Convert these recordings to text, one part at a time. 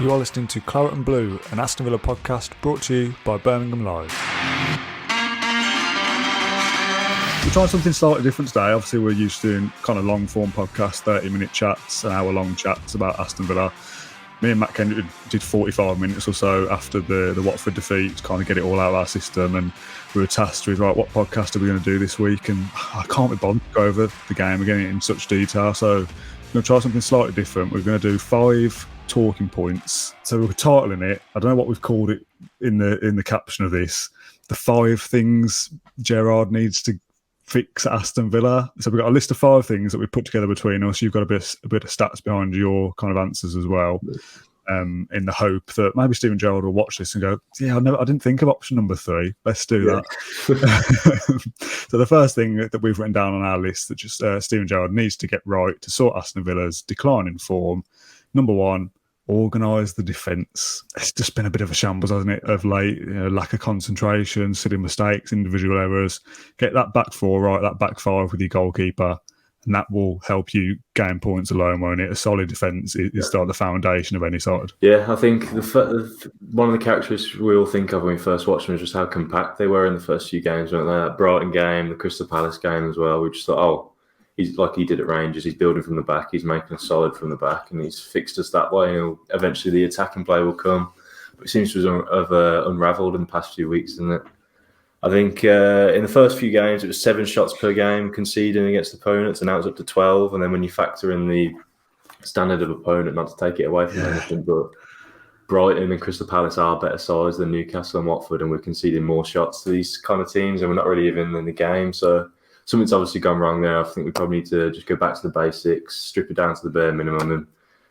You are listening to Claret and Blue, an Aston Villa podcast brought to you by Birmingham Live. We're trying something slightly different today. Obviously, we're used to doing kind of long-form podcasts, 30-minute chats, an hour-long chats about Aston Villa. Me and Matt Kendrick did 45 minutes or so after the Watford defeat to kind of get it all out of our system, and we were tasked with, right, what podcast are we going to do this week? And I can't be bothered to go over the game again in such detail, so we're going to try something slightly different. We're going to do 5 talking points. So we're titling it, I don't know what we've called it in the caption of this, the 5 things Gerrard needs to fix at Aston Villa. So we've got a list of 5 things that we put together between us. You've got a bit of stats behind your kind of answers as well, in the hope that maybe Steven Gerrard will watch this and go, yeah, I didn't think of option number 3. Let's do that. So the first thing that we've written down on our list that just Steven Gerrard needs to get right to sort Aston Villa's declining form. Number 1, organise the defence. It's just been a bit of a shambles, hasn't it, of late? Lack of concentration, silly mistakes, individual errors. Get that back 4 right, that back 5 with your goalkeeper, and that will help you gain points alone, won't it? A solid defence is like the foundation of any side. Yeah, I think one of the characteristics we all think of when we first watched them is just how compact they were in the first few games, weren't they? That Brighton game, the Crystal Palace game as well. We just thought, he's like he did at Rangers. He's building from the back. He's making us solid from the back, and he's fixed us that way. Eventually, the attacking play will come. But it seems to have unravelled in the past few weeks, isn't it? I think in the first few games, it was 7 shots per game conceding against opponents, and now it's up to 12. And then when you factor in the standard of opponent, not to take it away from anything, but Brighton and Crystal Palace are better sides than Newcastle and Watford, and we're conceding more shots to these kind of teams, and we're not really even in the game. So something's obviously gone wrong there. I think we probably need to just go back to the basics, strip it down to the bare minimum, and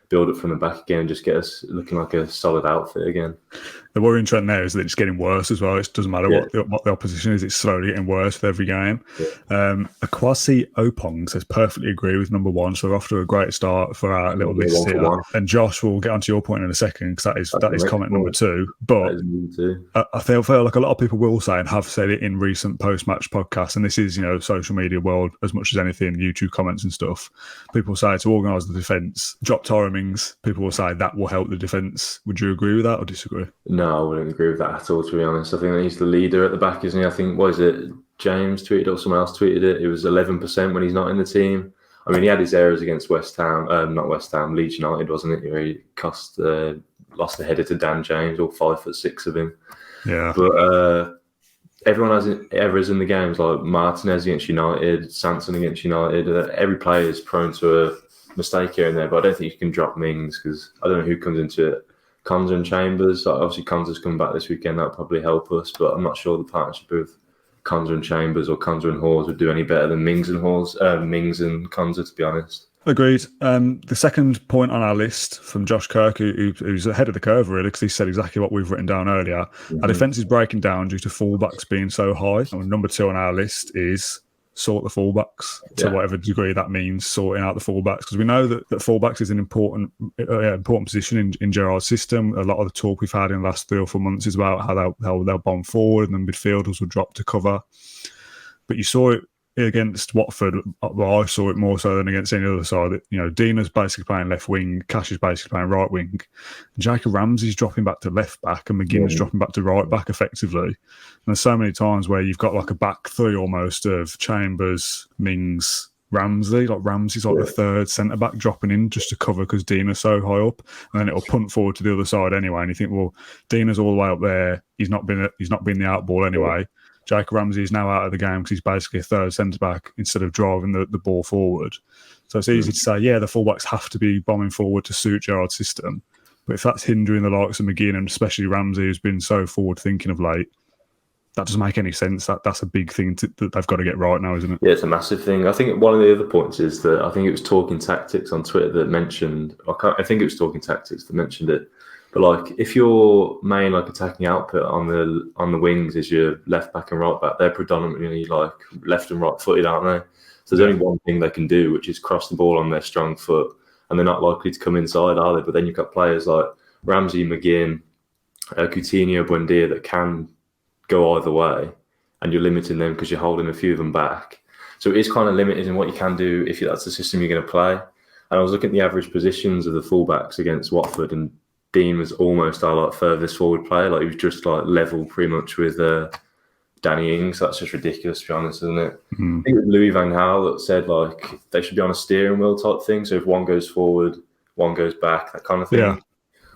build it from the back again and just get us looking like a solid outfit again. The worrying trend there is that it's getting worse as well. It doesn't matter what the opposition is, it's slowly getting worse with every game. Akwasi Opong says perfectly agree with number 1, so we're off to a great start for our little list here. And Josh, will get onto your point in a second, because that is comment number 2. But I feel like a lot of people will say, and have said it in recent post-match podcasts, and this is, social media world as much as anything, YouTube comments and stuff. People say to organise the defence, drop timings. People will say that will help the defence. Would you agree with that or disagree? No, I wouldn't agree with that at all, to be honest. I think that he's the leader at the back, isn't he? I think, what is it, James tweeted or someone else tweeted it. It was 11% when he's not in the team. I mean, he had his errors against Leeds United, wasn't it? Where he lost the header to Dan James, all 5'6" of him. Yeah. But everyone has errors in the games, like Martinez against United, Sanson against United. Every player is prone to a mistake here and there, but I don't think you can drop Mings, because I don't know who comes into it. Konsa and Chambers. Obviously, Konsa's coming back this weekend. That'll probably help us, but I'm not sure the partnership with Konsa and Chambers or Konsa and Hawes would do any better than Mings and Konsa, to be honest. Agreed. The second point on our list from Josh Kirk, who's ahead of the curve really, because he said exactly what we've written down earlier. Our defence is breaking down due to fullbacks being so high. And number 2 on our list is sort the fullbacks to whatever degree that means, sorting out the fullbacks, because we know that fullbacks is an important position in Gerrard's system. A lot of the talk we've had in the last 3 or 4 months is about how they'll bomb forward and then midfielders will drop to cover. But you saw it against Watford. Well, I saw it more so than against any other side. Dina's basically playing left wing, Cash is basically playing right wing, and Jacob Ramsey's dropping back to left back, and McGinn's dropping back to right back effectively. And there's so many times where you've got like a back 3 almost of Chambers, Mings, Ramsey. Like Ramsey's like the third centre back dropping in just to cover because Dina's so high up, and then it'll punt forward to the other side anyway. And you think, well, Dina's all the way up there. He's not been the out ball anyway. Jacob Ramsey is now out of the game because he's basically a third centre-back instead of driving the ball forward. So it's easy to say, the fullbacks have to be bombing forward to suit Gerrard's system. But if that's hindering the likes of McGinn, and especially Ramsey, who's been so forward-thinking of late, that doesn't make any sense. That's a big thing that they've got to get right now, isn't it? Yeah, it's a massive thing. I think one of the other points is that I think it was Talking Tactics on Twitter that mentioned, I think it was Talking Tactics that mentioned it, but like if your main attacking output on the wings is your left back and right back, they're predominantly like left and right footed, aren't they? So there's only one thing they can do, which is cross the ball on their strong foot, and they're not likely to come inside, are they? But then you've got players like Ramsey, McGinn, Coutinho, Buendia that can go either way, and you're limiting them because you're holding a few of them back. So it is kind of limited in what you can do if that's the system you're going to play. And I was looking at the average positions of the fullbacks against Watford, and Dean was almost our like furthest forward player. Like he was just like level pretty much with Danny Ings. That's just ridiculous, to be honest, isn't it? I think it was Louis Van Gaal that said like they should be on a steering wheel type thing. So if one goes forward, one goes back, that kind of thing. Yeah.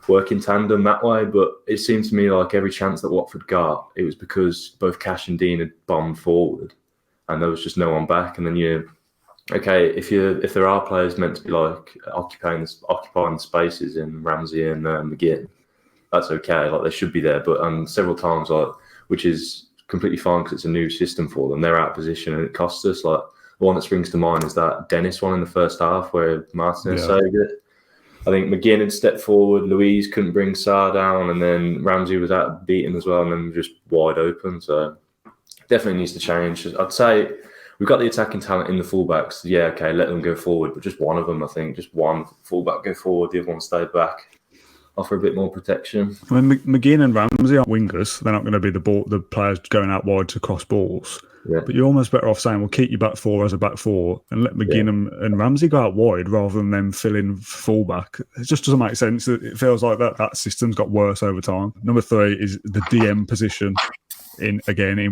Work in tandem that way. But it seemed to me like every chance that Watford got, it was because both Cash and Dean had bombed forward, and there was just no one back. And then if there are players meant to be like occupying the spaces in Ramsey and McGinn, that's okay. Like they should be there. But several times, like which is completely fine because it's a new system for them. They're out of position and it costs us. Like the one that springs to mind is that Dennis one in the first half where Martinez saved it. I think McGinn had stepped forward, Louise couldn't bring Sarr down, and then Ramsey was out beaten as well, and then just wide open. So definitely needs to change. I'd say we've got the attacking talent in the fullbacks. Yeah, okay, let them go forward, but just one of them, I think, just one fullback go forward, the other one stay back. Offer a bit more protection. I mean, McGinn and Ramsey aren't wingers. They're not going to be the players going out wide to cross balls. Yeah. But you're almost better off saying, well, keep your back four as a back four and let McGinn and Ramsey go out wide rather than them filling fullback. It just doesn't make sense. It feels like that system's got worse over time. Number 3 is the DM position. In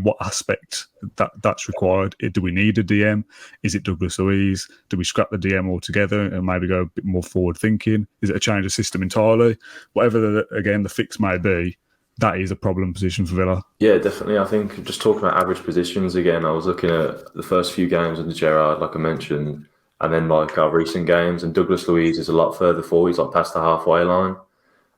what aspect that's required? Do we need a DM? Is it Douglas Luiz? Do we scrap the DM altogether and maybe go a bit more forward thinking? Is it a change of system entirely? Whatever the fix may be, that is a problem position for Villa. Yeah, definitely. I think just talking about average positions again, I was looking at the first few games under Gerrard, like I mentioned, and then like our recent games, and Douglas Luiz is a lot further forward. He's like past the halfway line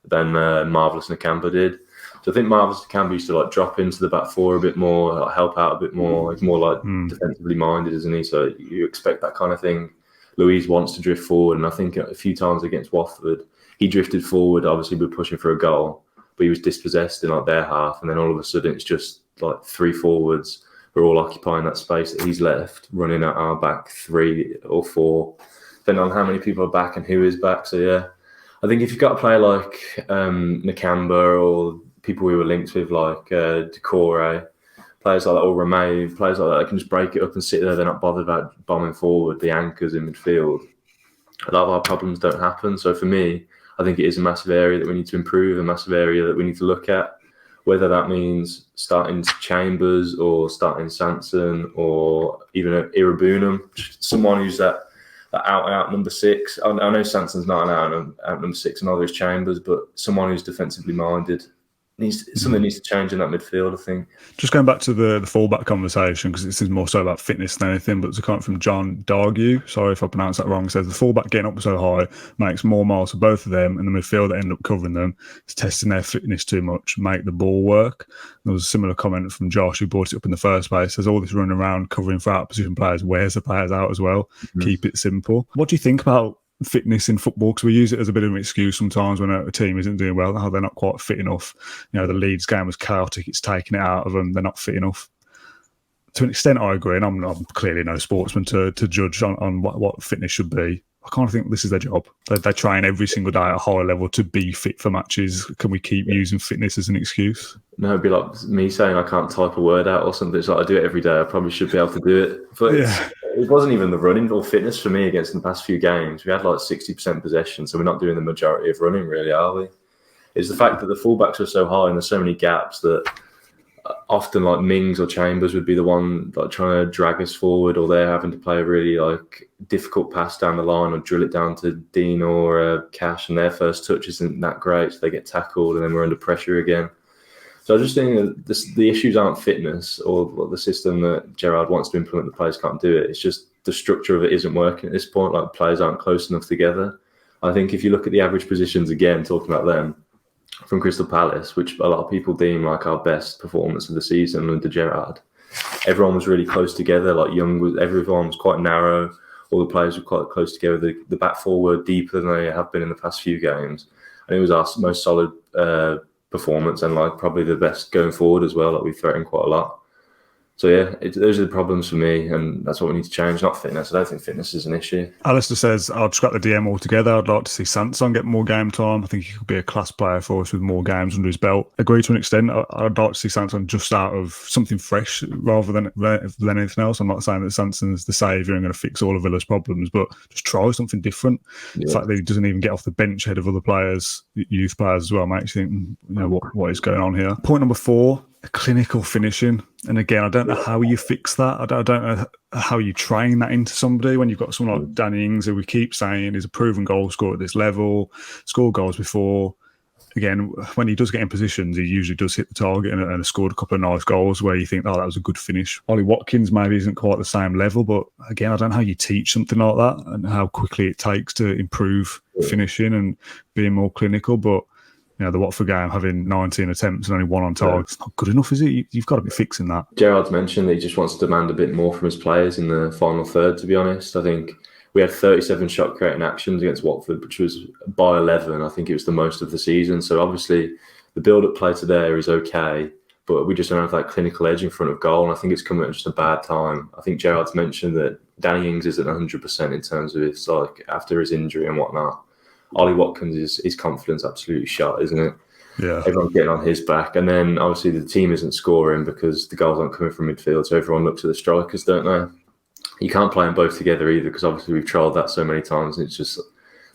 than Marvellous Nakamba did. So I think Marvellous Nakamba used to like drop into the back four a bit more, like help out a bit more. He's more like defensively minded, isn't he? So you expect that kind of thing. Luiz wants to drift forward, and I think a few times against Watford, he drifted forward. Obviously, we're pushing for a goal, but he was dispossessed in like their half, and then all of a sudden it's just like 3 forwards who are all occupying that space that he's left, running at our back 3 or 4, depending on how many people are back and who is back. So yeah, I think if you've got a player like Nakamba or people we were linked with like Claret, players like that, or Rowe, players like that, they can just break it up and sit there. They're not bothered about bombing forward, the anchors in midfield. A lot of our problems don't happen. So for me, I think it is a massive area that we need to improve, a massive area that we need to look at, whether that means starting Chambers or starting Sanson or even Irabunum, someone who's that out number 6. I know Sanson's not an out number 6, and neither is Chambers, but someone who's defensively minded. Something needs to change in that midfield, I think. Just going back to the fullback conversation, because this is more so about fitness than anything, but it's a comment from John Dargue, sorry if I pronounced that wrong, says the fullback getting up so high makes more miles for both of them, and the midfield that end up covering them is testing their fitness too much, make the ball work. There was a similar comment from Josh, who brought it up in the first place. There's all this running around covering for out-position players, wears the players out as well. Keep it simple. What do you think about fitness in football? Because we use it as a bit of an excuse sometimes when a team isn't doing well, how they're not quite fit enough. You know, the Leeds game was chaotic, it's taking it out of them, they're not fit enough. To an extent, I agree, and I'm clearly no sportsman to judge on what fitness should be. I kind of think this is their job. They train every single day at a high level to be fit for matches. Can we keep using fitness as an excuse? No, it'd be like me saying I can't type a word out or something. It's like I do it every day. I probably should be able to do it. But it wasn't even the running or fitness for me against the past few games. We had like 60% possession, so we're not doing the majority of running really, are we? It's the fact that the fullbacks are so high and there's so many gaps that often like Mings or Chambers would be the one like trying to drag us forward, or they're having to play a really like difficult pass down the line or drill it down to Dean or Cash, and their first touch isn't that great, so they get tackled and then we're under pressure again. So I just think that the issues aren't fitness or the system that Gerrard wants to implement, the players can't do it. It's just the structure of it isn't working at this point. Like players aren't close enough together. I think if you look at the average positions again, talking about them, from Crystal Palace, which a lot of people deem like our best performance of the season under Gerrard, everyone was really close together. Like everyone was quite narrow. All the players were quite close together. The back four were deeper than they have been in the past few games, and it was our most solid performance and like probably the best going forward as well. Like we threatened quite a lot. So yeah, those are the problems for me, and that's what we need to change. Not fitness. I don't think fitness is an issue. Alistair says, I'd scrap the DM altogether. I'd like to see Sanson get more game time. I think he could be a class player for us with more games under his belt. Agree to an extent. I'd like to see Sanson just out of something fresh rather than anything else. I'm not saying that Sanson's the saviour and going to fix all of Villa's problems, but just try something different. Yeah. The fact that he doesn't even get off the bench ahead of other players, youth players as well, makes you think, what is going on here? Point number 4. Clinical finishing, and again, I don't know how you fix that. I don't know how you train that into somebody when you've got someone like Danny Ings, who we keep saying is a proven goal scorer at this level, scored goals before. Again, when he does get in positions, he usually does hit the target and scored a couple of nice goals where you think, oh, that was a good finish. Ollie Watkins maybe isn't quite the same level, but again, I don't know how you teach something like that and how quickly it takes to improve finishing and being more clinical, but the Watford game having 19 attempts and only 1 on target, it's not good enough, is it? You've got to be fixing that. Gerrard's mentioned that he just wants to demand a bit more from his players in the final third, to be honest. I think we had 37 shot creating actions against Watford, which was by 11. I think it was the most of the season. So obviously the build-up play to there is okay, but we just don't have that clinical edge in front of goal, and I think it's coming at just a bad time. I think Gerrard's mentioned that Danny Ings isn't 100% in terms of his, after his injury and whatnot. Ollie Watkins, his confidence absolutely shot, isn't it? Yeah. Everyone's getting on his back. And then obviously the team isn't scoring because the goals aren't coming from midfield. So everyone looks at the strikers, don't they? You can't play them both together either, because obviously we've trialled that so many times. And it's just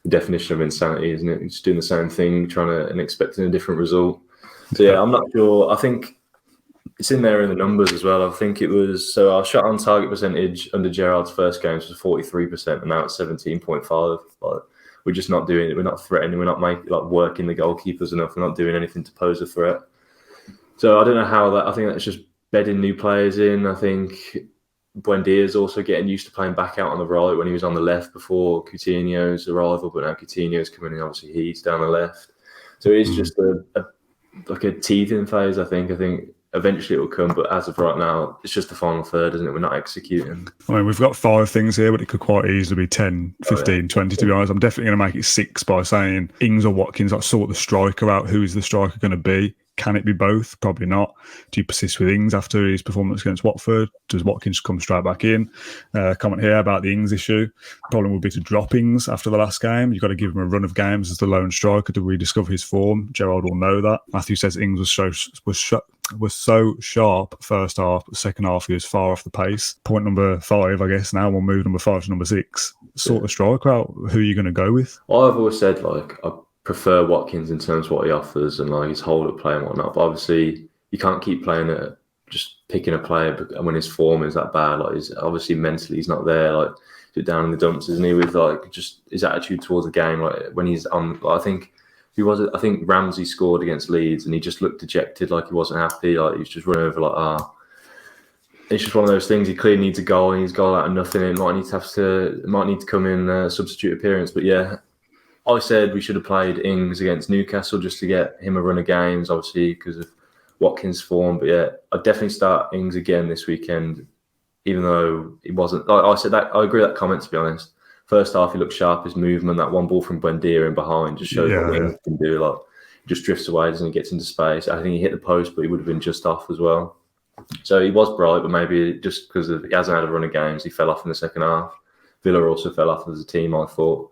the definition of insanity, isn't it? You're just doing the same thing, and expecting a different result. So yeah, I'm not sure. I think it's in there in the numbers as well. I think it was, so our shot on target percentage under Gerrard's first games was 43%, and now it's 17.5%. We're just not doing it. We're not threatening. We're not working the goalkeepers enough. We're not doing anything to pose a threat. So I don't know how that. I think that's just bedding new players in. I think Buendia's also getting used to playing back out on the right when he was on the left before Coutinho's arrival. But now Coutinho's coming in. Obviously, he's down the left. So it's just a teething phase. I think eventually it will come, but as of right now, it's just the final third, isn't it? We're not executing. I mean, we've got 5 things here, but it could quite easily be 10, 15, 20, to be honest. I'm definitely going to make it 6 by saying Ings or Watkins, sort the striker out. Who is the striker going to be? Can it be both? Probably not. Do you persist with Ings after his performance against Watford? Does Watkins come straight back in? Comment here about the Ings issue. Problem would be to drop Ings after the last game. You've got to give him a run of games as the lone striker to rediscover his form. Gerrard will know that. Matthew says Ings was so sharp first half, but second half he was far off the pace. Point number 5, I guess. Now we'll move number 5 to number 6. Sort the striker out. Who are you going to go with? Well, I've always said I prefer Watkins in terms of what he offers and his hold-up play and whatnot. But obviously, you can't keep playing it, just picking a player when his form is that bad. He's obviously mentally he's not there. He's down in the dumps, isn't he? With just his attitude towards the game. When he's on, I think Ramsey scored against Leeds and he just looked dejected, he wasn't happy. He was just running over It's just one of those things. He clearly needs a goal, and he's goal out of nothing. It might need to come in substitute appearance. But yeah, I said we should have played Ings against Newcastle just to get him a run of games, obviously because of Watkins' form. But yeah, I'd definitely start Ings again this weekend, even though he wasn't. I said that I agree with that comment, to be honest. First half, he looked sharp. His movement, that one ball from Buendia in behind, just shows what Ings can do. He just drifts away, doesn't he? Gets into space. I think he hit the post, but he would have been just off as well. So he was bright, but maybe just because he hasn't had a run of games, he fell off in the second half. Villa also fell off as a team, I thought.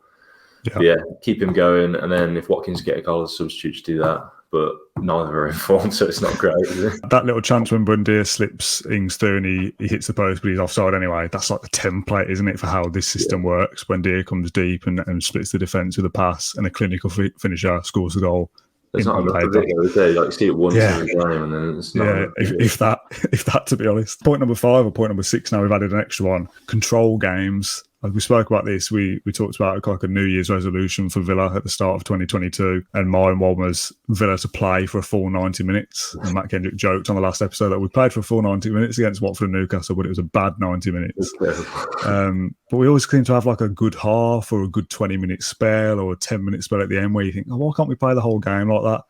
Yeah, keep him going, and then if Watkins get a goal as a substitute, just do that. But neither are in form, so it's not great, is it? That little chance when Buendia slips Ings through and he hits the post, but he's offside anyway. That's the template, isn't it, for how this system works? Buendia comes deep and splits the defence with a pass, and a clinical finisher scores the goal. There's not enough of it, is there? You see it once in the game, and then it's not. Yeah, if that, to be honest. Point number 5 or point number 6. Now we've added an extra one. Control games. We spoke about this. We talked about a New Year's resolution for Villa at the start of 2022, and mine was Villa to play for a full 90 minutes. And Matt Kendrick joked on the last episode that we played for a full 90 minutes against Watford and Newcastle, but it was a bad 90 minutes. But we always seem to have a good half or a good 20-minute spell or a 10-minute spell at the end where you think, why can't we play the whole game like that?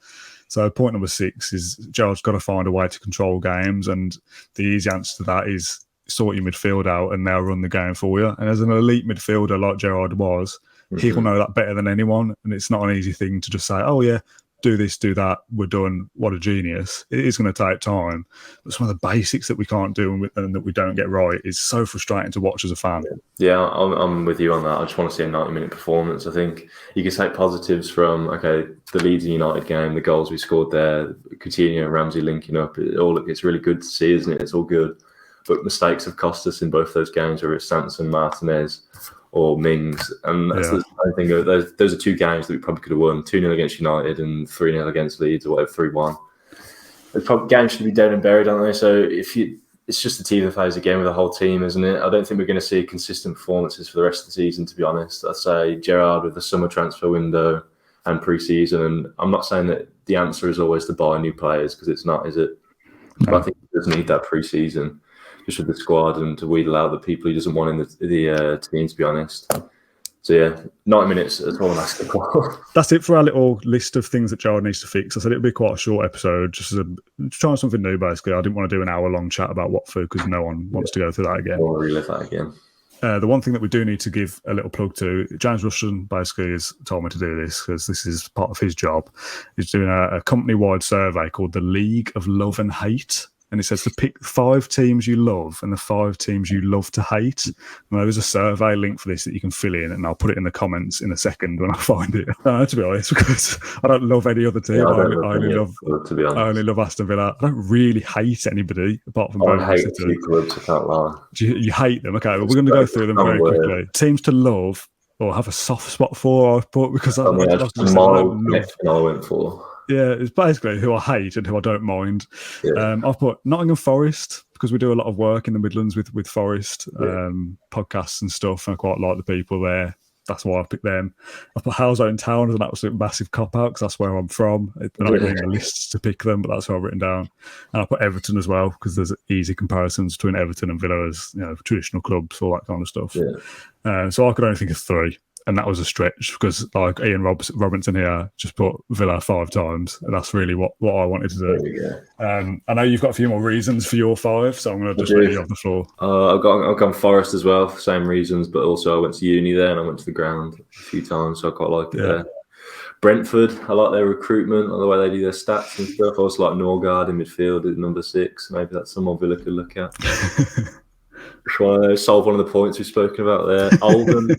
So point number 6 is Gerrard's got to find a way to control games, and the easy answer to that is sort your midfield out and they'll run the game for you. And as an elite midfielder like Gerrard was, he'll know that better than anyone. And it's not an easy thing to just say, oh yeah, do this, do that, we're done. What a genius. It is going to take time. But some of the basics that we can't do and that we don't get right is so frustrating to watch as a fan. Yeah, I'm with you on that. I just want to see a 90-minute performance. I think you can take positives from, the Leeds United game, the goals we scored there, Coutinho and Ramsey linking up. It's really good to see, isn't it? It's all good. But mistakes have cost us in both those games, whether it's Sanson, Martinez or Mings. And that's the same thing. Those are two games that we probably could have won. 2-0 against United and 3-0 against Leeds, or whatever, 3-1. The games should be dead and buried, aren't they? So it's just the team that plays the game with the whole team, isn't it? I don't think we're going to see consistent performances for the rest of the season, to be honest. I'd say Gerrard with the summer transfer window and pre-season. And I'm not saying that the answer is always to buy new players, because it's not, is it? No. But I think he does need that pre-season, just with the squad, and to wheedle out the people he doesn't want in the team, to be honest. So yeah, 90 minutes, that's all I'm asking for. That's it for our little list of things that Gerrard needs to fix. I said it'd be quite a short episode, just trying something new, basically. I didn't want to do an hour-long chat about Watford, because no one wants to go through that again. I want to relive that again. The one thing that we do need to give a little plug to, James Rushton basically has told me to do this, because this is part of his job. He's doing a company-wide survey called the League of Love and Hate. And it says to pick 5 teams you love and the 5 teams you love to hate. And there is a survey link for this that you can fill in, and I'll put it in the comments in a second when I find it. To be honest, because I don't love any other team. I only love Aston Villa. I don't really hate anybody apart from I hate 2 clubs, I can't lie. You hate them? Okay, well, we're going to go through them very quickly. Teams to love or have a soft spot for, I've put, because I went for. Yeah, it's basically who I hate and who I don't mind. Yeah. I've put Nottingham Forest, because we do a lot of work in the Midlands with Forest, podcasts and stuff, and I quite like the people there. That's why I picked them. I put Halzone Town as an absolute massive cop-out, because that's where I'm from. They're not even in the lists to pick them, but that's what I've written down. And I put Everton as well, because there's easy comparisons between Everton and Villa as, traditional clubs, all that kind of stuff. Yeah. So I could only think of 3. And that was a stretch, because like Ian Robinson here just put Villa 5 times, and that's really what I wanted to do. I know you've got a few more reasons for your 5, so I'm going to just leave you off the floor. I've gone Forest as well for same reasons, but also I went to uni there and I went to the ground a few times, so I quite like it there. Brentford, I like their recruitment and the way they do their stats and stuff. I also like Norgard in midfield at number 6. Maybe that's someone Villa could look at. Solve one of the points we've spoken about there. Oldham,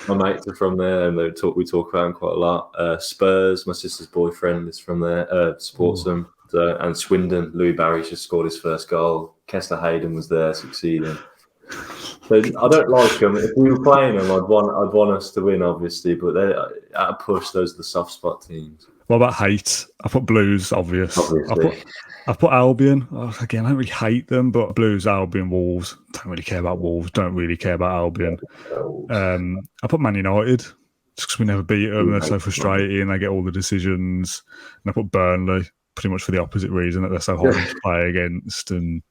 my mates are from there, and we talk about them quite a lot. Spurs, my sister's boyfriend is from there, supports them. And Swindon, Louis Barry's just scored his first goal. Kessler Hayden was there succeeding. So I don't like them. If we were playing them, I'd want us to win, obviously, but at a push, those are the soft spot teams. What about hate? I put Blues, obviously. I put Albion. Again, I don't really hate them, but Blues, Albion, Wolves. Don't really care about Wolves. Don't really care about Albion. I put Man United, just because we never beat them. They're so frustrating. They get all the decisions. And I put Burnley, pretty much for the opposite reason, that they're so hard to play against. And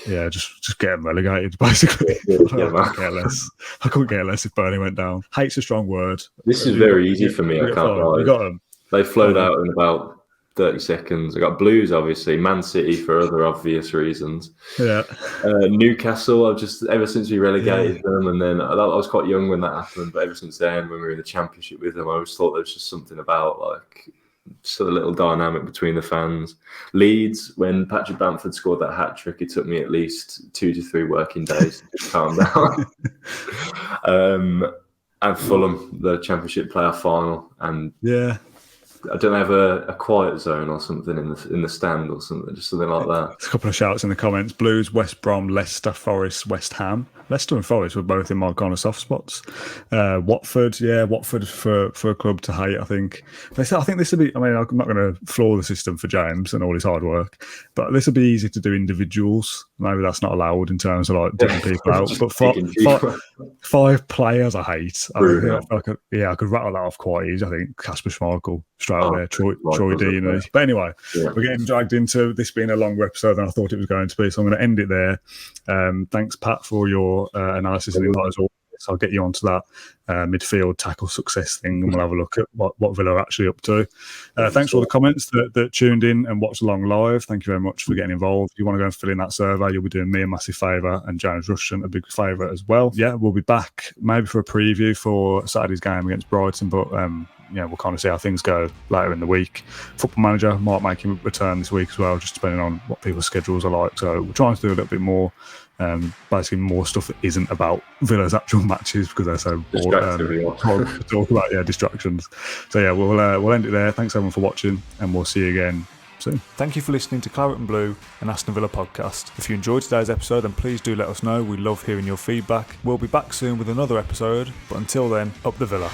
yeah, just get them relegated, basically. I couldn't care less if Burnley went down. Hate's a strong word. This is very easy for me. I can't lie. You got them. They flowed out in about 30 seconds. I got Blues, obviously. Man City for other obvious reasons. Yeah. Newcastle, I've just, ever since we relegated them, and then I was quite young when that happened, but ever since then, when we were in the Championship with them, I always thought there was just something about, like, just a little dynamic between the fans. Leeds, when Patrick Bamford scored that hat-trick, it took me at least 2 to 3 working days to just calm down. And Fulham, the Championship playoff final, and I don't have a quiet zone or something in the stand or something, just something like that. There's a couple of shouts in the comments. Blues, West Brom, Leicester, Forest, West Ham. Leicester and Forest were both in my kind of soft spots. Watford for a club to hate, I think. I think this would be, I mean, I'm not going to floor the system for James and all his hard work, but this would be easy to do individuals. Maybe that's not allowed in terms of like digging people out. But 5 players I hate. I could rattle that off quite easy. I think Kasper Schmeichel, straight out there, Troy Deeney. But anyway, we're getting dragged into this being a longer episode than I thought it was going to be, so I'm going to end it there. Thanks, Pat, for your analysis and insight as always. minutes, I'll get you onto that midfield tackle success thing, and we'll have a look at what Villa are actually up to. Thanks for all the comments that tuned in and watched along live. Thank you very much for getting involved. If you want to go and fill in that survey, you'll be doing me a massive favour and James Rushton a big favour as well. Yeah, we'll be back maybe for a preview for Saturday's game against Brighton, but we'll kind of see how things go later in the week. Football Manager might make him return this week as well, just depending on what people's schedules are like. So we're trying to do a little bit more, basically more stuff that isn't about Villa's actual matches because they're so bored to talk about. Distractions. So yeah, we'll end it there. Thanks everyone for watching, and we'll see you again soon. Thank you for listening to Claret and Blue, an Aston Villa podcast. If you enjoyed today's episode, then please do let us know. We love hearing your feedback. We'll be back soon with another episode, but until then, up the Villa.